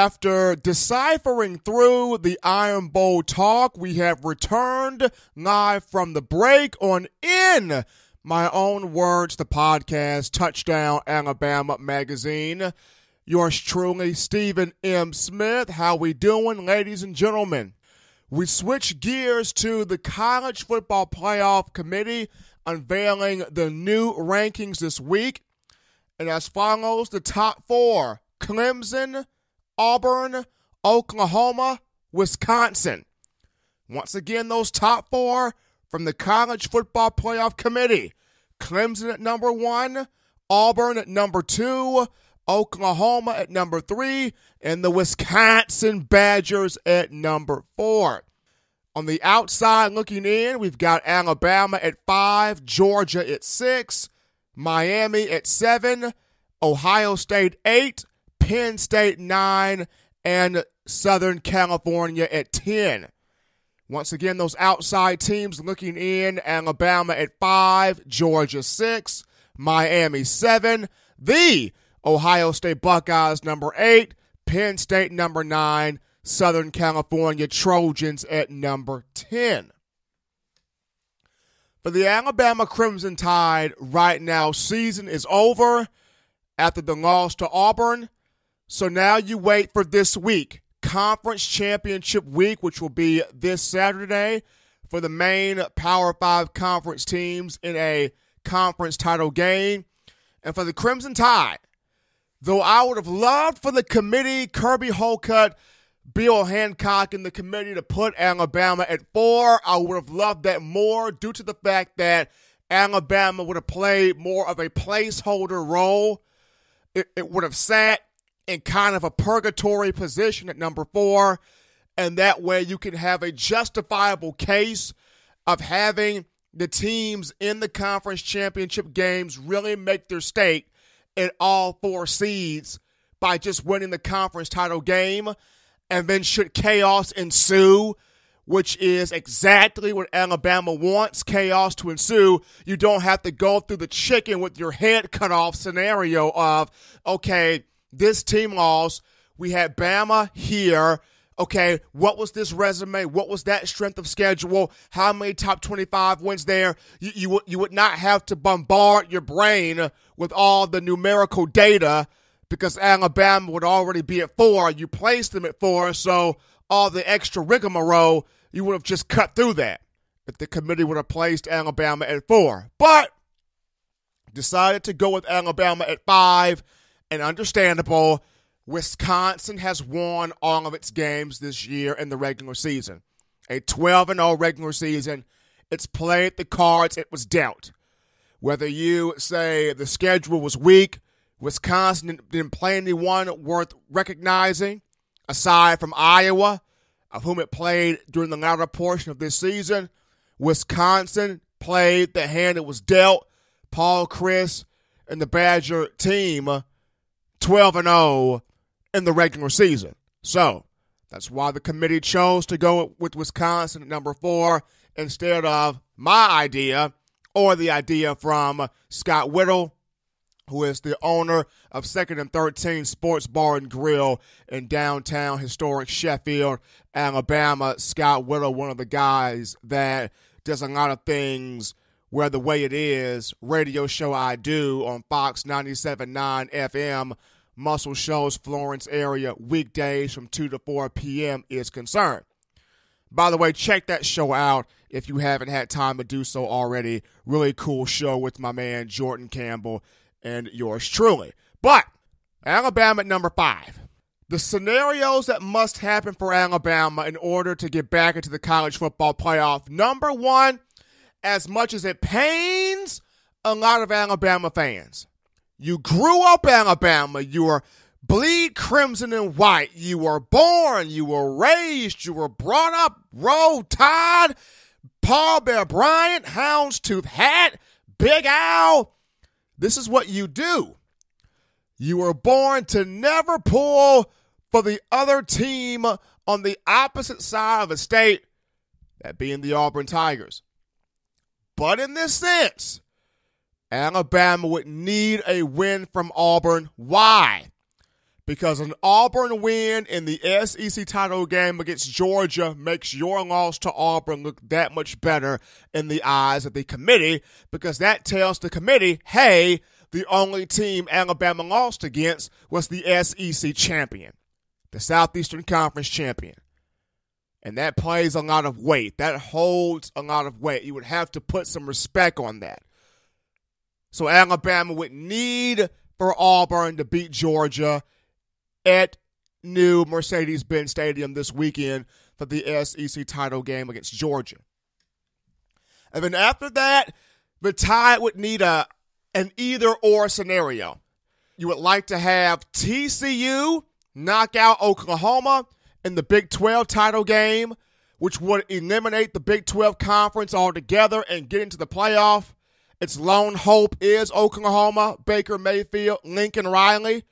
After deciphering through the Iron Bowl talk, we have returned live from the break on In My Own Words, the podcast, Touchdown Alabama Magazine. Yours truly, Stephen M. Smith. How we doing, ladies and gentlemen? We switch gears to the College Football Playoff Committee unveiling the new rankings this week. And as follows, the top four: Clemson, Auburn, Oklahoma, Wisconsin. Once again, those top four from the College Football Playoff Committee. Clemson at number 1, Auburn at number 2, Oklahoma at number 3, and the Wisconsin Badgers at number 4. On the outside looking in, we've got Alabama at 5, Georgia at 6, Miami at 7, Ohio State 8, Penn State 9, and Southern California at 10. Once again, those outside teams looking in, Alabama at 5, Georgia 6, Miami 7, the Ohio State Buckeyes number 8, Penn State number 9, Southern California Trojans at number 10. For the Alabama Crimson Tide, right now, season is over after the loss to Auburn. So now you wait for this week, Conference Championship Week, which will be this Saturday for the main Power 5 conference teams in a conference title game. And for the Crimson Tide, though I would have loved for the committee, Kirby Holcutt, Bill Hancock, and the committee to put Alabama at 4, I would have loved that more due to the fact that Alabama would have played more of a placeholder role. It would have sat in kind of a purgatory position at number 4, and that way you can have a justifiable case of having the teams in the conference championship games really make their stake in all 4 seeds by just winning the conference title game. And then should chaos ensue, which is exactly what Alabama wants, chaos to ensue, you don't have to go through the chicken with your head cut off scenario of, okay, this team lost, we had Bama here, okay, what was this resume? What was that strength of schedule? How many top 25 wins there? You would not have to bombard your brain with all the numerical data because Alabama would already be at 4. You placed them at 4, so all the extra rigmarole, you would have just cut through that if the committee would have placed Alabama at 4. But decided to go with Alabama at 5. And understandable, Wisconsin has won all of its games this year in the regular season. A 12-0 regular season. It's played the cards it was dealt. Whether you say the schedule was weak, Wisconsin didn't play anyone worth recognizing, aside from Iowa, of whom it played during the latter portion of this season. Wisconsin played the hand it was dealt. Paul Chryst and the Badger team 12-0 in the regular season. So that's why the committee chose to go with Wisconsin at number 4 instead of my idea or the idea from Scott Whittle, who is the owner of 2nd and 13 Sports Bar and Grill in downtown historic Sheffield, Alabama. Scott Whittle, one of the guys that does a lot of things where the way it is, radio show I do on Fox 97.9 FM, Muscle Shoals, Florence area, weekdays from 2 to 4 p.m. is concerned. By the way, check that show out if you haven't had time to do so already. Really cool show with my man Jordan Campbell and yours truly. But Alabama at number 5. The scenarios that must happen for Alabama in order to get back into the college football playoff. Number 1, as much as it pains a lot of Alabama fans, you grew up Alabama. You were bleed crimson and white. You were born. You were raised. You were brought up. Roll Tide, Paul Bear Bryant, Houndstooth Hat, Big Al. This is what you do. You were born to never pull for the other team on the opposite side of the state, that being the Auburn Tigers. But in this sense, Alabama would need a win from Auburn. Why? because an Auburn win in the SEC title game against Georgia makes your loss to Auburn look that much better in the eyes of the committee, because that tells the committee, hey, the only team Alabama lost against was the SEC champion, the Southeastern Conference champion. And that plays a lot of weight. That holds a lot of weight. You would have to put some respect on that. So Alabama would need for Auburn to beat Georgia at new Mercedes-Benz Stadium this weekend for the SEC title game against Georgia. And then after that, the Tide would need an either-or scenario. You would like to have TCU knock out Oklahoma in the Big 12 title game, which would eliminate the Big 12 conference altogether and get into the playoff. Its lone hope is Oklahoma, Baker Mayfield, Lincoln Riley.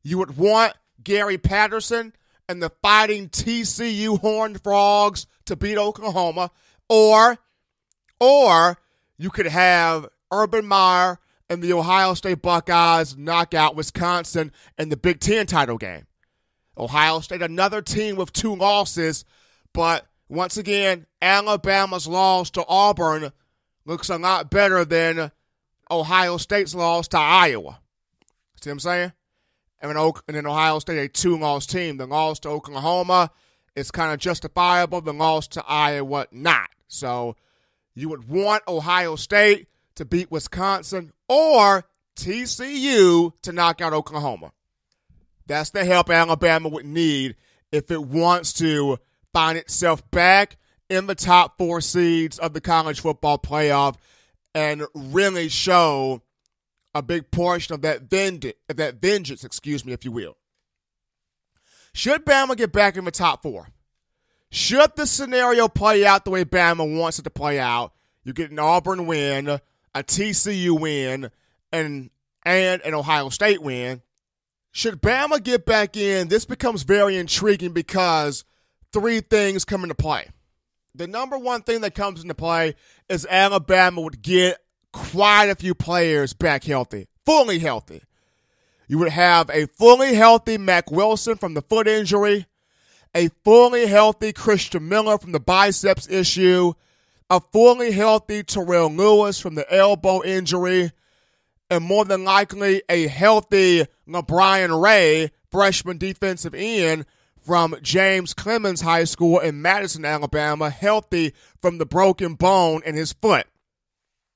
You would want Gary Patterson and the Fighting TCU Horned Frogs to beat Oklahoma. Or you could have Urban Meyer and the Ohio State Buckeyes knock out Wisconsin in the Big 10 title game. Ohio State, another team with 2 losses, but once again, Alabama's loss to Auburn looks a lot better than Ohio State's loss to Iowa. See what I'm saying? And then Ohio State, a 2-loss team. The loss to Oklahoma is kind of justifiable. The loss to Iowa, not. So you would want Ohio State to beat Wisconsin or TCU to knock out Oklahoma. That's the help Alabama would need if it wants to find itself back in the top 4 seeds of the college football playoff and really show a big portion of that vengeance, if you will. Should Bama get back in the top 4? Should the scenario play out the way Bama wants it to play out, you get an Auburn win, a TCU win, and an Ohio State win. Should Bama get back in, this becomes very intriguing because 3 things come into play. The number one thing that comes into play is Alabama would get quite a few players back healthy, fully healthy. You would have a fully healthy Mack Wilson from the foot injury, a fully healthy Christian Miller from the biceps issue, a fully healthy Terrell Lewis from the elbow injury, and more than likely a healthy LeBron Ray, freshman defensive end from James Clemens High School in Madison, Alabama, healthy from the broken bone in his foot.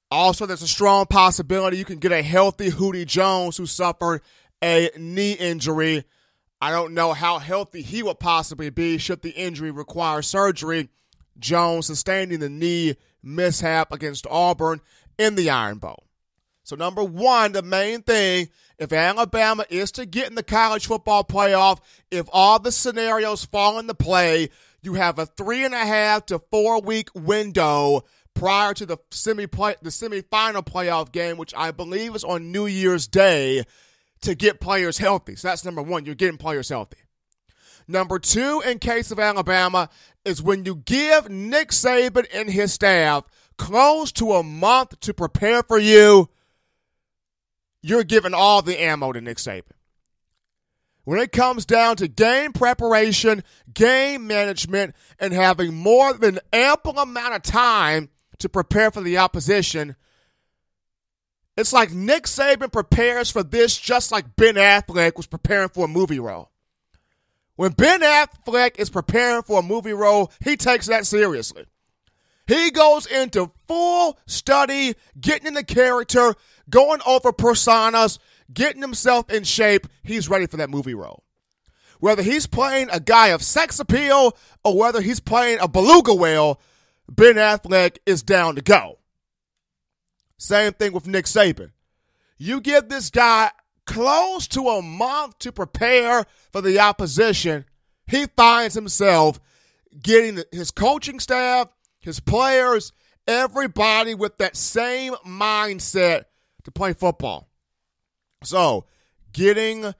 Also, there's a strong possibility you can get a healthy Hootie Jones who suffered a knee injury. I don't know how healthy he would possibly be should the injury require surgery. Jones sustaining the knee mishap against Auburn in the Iron Bowl. So number one, the main thing, if Alabama is to get in the college football playoff, if all the scenarios fall into play, you have a 3.5 to 4 week window prior to the semifinal playoff game, which I believe is on New Year's Day, to get players healthy. So that's number one, you're getting players healthy. Number two, in case of Alabama, is when you give Nick Saban and his staff close to a month to prepare for you, you're giving all the ammo to Nick Saban. When it comes down to game preparation, game management, and having more than ample amount of time to prepare for the opposition, it's like Nick Saban prepares for this just like Ben Affleck was preparing for a movie role. When Ben Affleck is preparing for a movie role, he takes that seriously. He goes into full study, getting in the character, going over personas, getting himself in shape. He's ready for that movie role. Whether he's playing a guy of sex appeal or whether he's playing a beluga whale, Ben Affleck is down to go. Same thing with Nick Saban. You give this guy close to a month to prepare for the opposition, he finds himself getting his coaching staff, his players, everybody with that same mindset to play football. So having that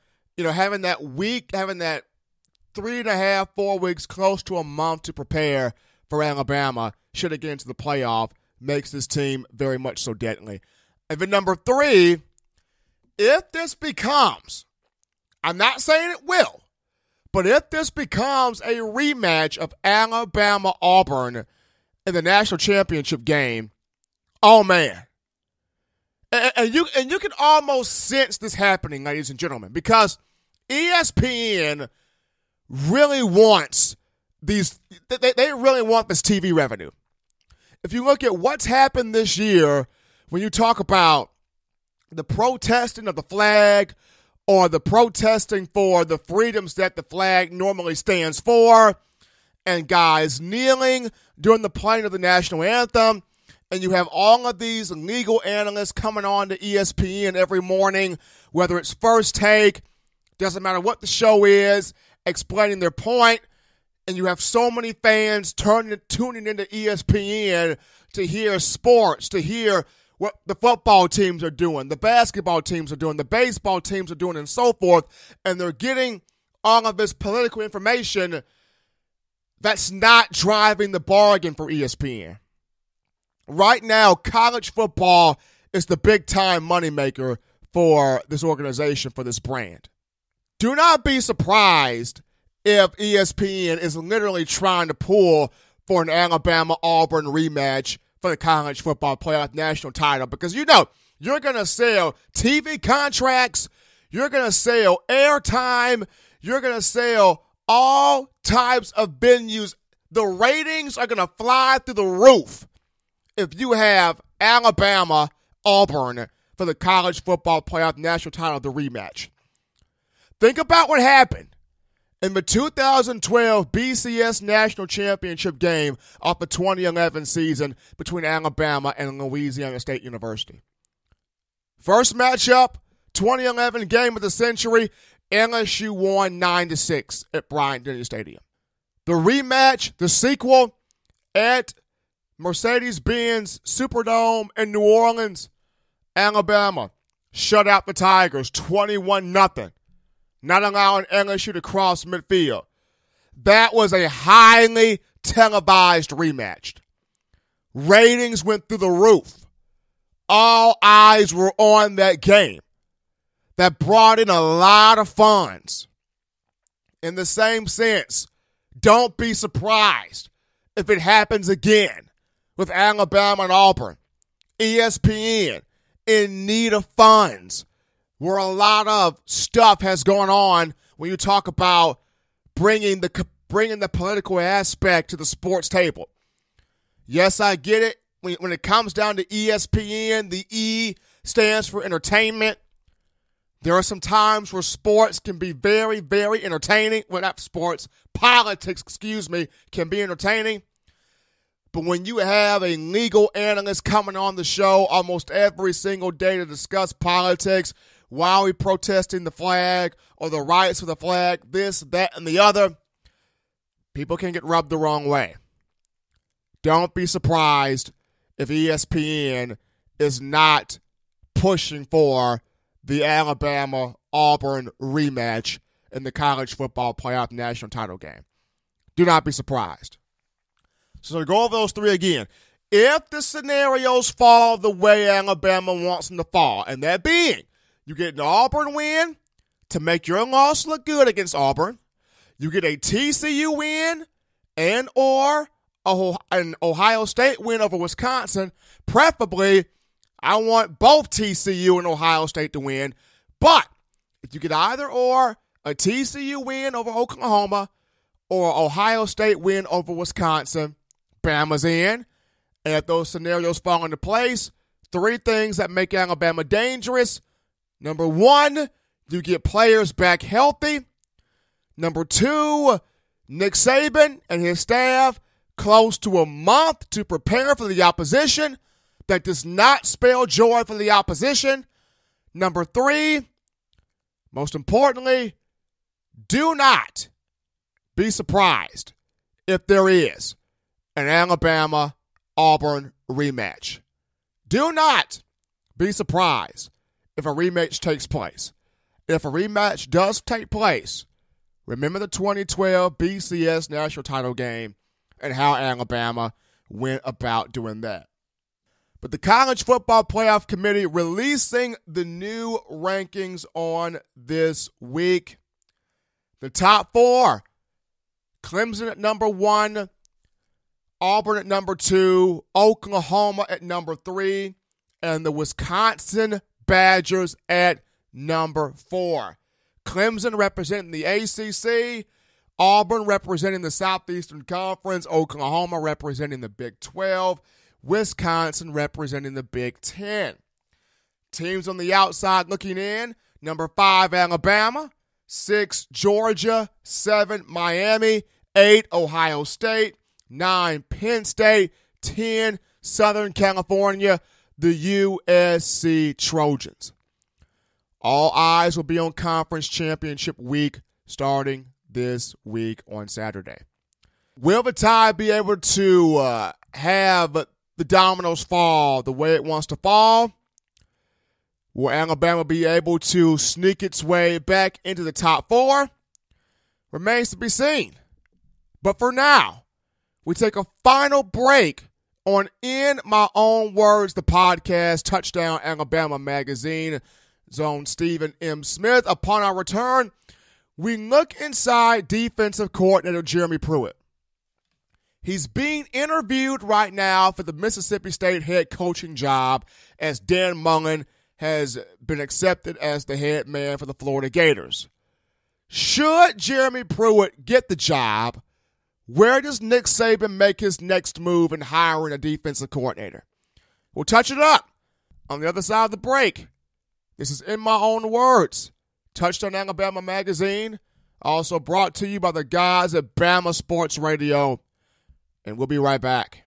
3.5, 4 weeks, close to a month to prepare for Alabama should it get into the playoff makes this team very much so deadly. And then number three, if this becomes I'm not saying it will, but if this becomes a rematch of Alabama-Auburn in the national championship game, oh man. And you can almost sense this happening, ladies and gentlemen, because ESPN really wants these. They really want this TV revenue. If you look at what's happened this year, when you talk about the protesting of the flag or the protesting for the freedoms that the flag normally stands for, and guys kneeling during the playing of the national anthem, and you have all of these legal analysts coming on to ESPN every morning, whether it's First Take, doesn't matter what the show is, explaining their point, and you have so many fans tuning into ESPN to hear sports, to hear what the football teams are doing, the basketball teams are doing, the baseball teams are doing, and so forth, and they're getting all of this political information that's not driving the bargain for ESPN. Right now, college football is the big-time moneymaker for this organization, for this brand. Do not be surprised if ESPN is literally trying to pull for an Alabama-Auburn rematch for the college football playoff national title, because you know you're going to sell TV contracts, you're going to sell airtime, you're going to sell all types of venues. The ratings are going to fly through the roof if you have Alabama-Auburn for the college football playoff national title, the rematch. Think about what happened in the 2012 BCS National Championship game of the 2011 season between Alabama and Louisiana State University. First matchup, 2011 game of the century, LSU won 9-6 at Bryant-Denny Stadium. The rematch, the sequel, at Mercedes-Benz Superdome in New Orleans, Alabama shut out the Tigers 21-0, not allowing LSU to cross midfield. That was a highly televised rematch. Ratings went through the roof. All eyes were on that game. That brought in a lot of funds. In the same sense, don't be surprised if it happens again with Alabama and Auburn. ESPN in need of funds, where a lot of stuff has gone on when you talk about bringing the political aspect to the sports table. Yes, I get it. When it comes down to ESPN, the E stands for entertainment. There are some times where sports can be very, very entertaining. Well, not sports, politics, can be entertaining. But when you have a legal analyst coming on the show almost every single day to discuss politics, why are we protesting the flag or the rights of the flag, this, that, and the other, people can get rubbed the wrong way. Don't be surprised if ESPN is not pushing for the Alabama-Auburn rematch in the college football playoff national title game. Do not be surprised. So to go over those three again, if the scenarios fall the way Alabama wants them to fall, and that being, you get an Auburn win to make your loss look good against Auburn, you get a TCU win and or an Ohio State win over Wisconsin, preferably I want both TCU and Ohio State to win, but if you get either or a TCU win over Oklahoma or Ohio State win over Wisconsin, Bama's in. And if those scenarios fall into place, three things that make Alabama dangerous. Number one, you get players back healthy. Number two, Nick Saban and his staff close to a month to prepare for the opposition. That does not spell joy for the opposition. Number three, most importantly, do not be surprised if there is an Alabama-Auburn rematch. Do not be surprised if a rematch takes place. If a rematch does take place, remember the 2012 BCS national title game and how Alabama went about doing that. But the College Football Playoff Committee releasing the new rankings on this week. The top 4, Clemson at number 1, Auburn at number 2, Oklahoma at number 3, and the Wisconsin Badgers at number 4. Clemson representing the ACC, Auburn representing the Southeastern Conference, Oklahoma representing the Big 12, Wisconsin representing the Big 10. Teams on the outside looking in, number 5, Alabama, 6, Georgia, 7, Miami, 8, Ohio State, 9, Penn State, 10, Southern California, the USC Trojans. All eyes will be on Conference Championship Week starting this week on Saturday. Will the Tide be able to have the dominoes fall the way it wants to fall? Will Alabama be able to sneak its way back into the top 4? Remains to be seen. But for now, we take a final break on In My Own Words, the podcast, Touchdown Alabama Magazine, Zone Stephen M. Smith. Upon our return, we look inside defensive coordinator Jeremy Pruitt. He's being interviewed right now for the Mississippi State head coaching job as Dan Mullen has been accepted as the head man for the Florida Gators. Should Jeremy Pruitt get the job, where does Nick Saban make his next move in hiring a defensive coordinator? We'll touch it up on the other side of the break. This is In My Own Words, Touchdown Alabama Magazine, also brought to you by the guys at Bama Sports Radio. And we'll be right back.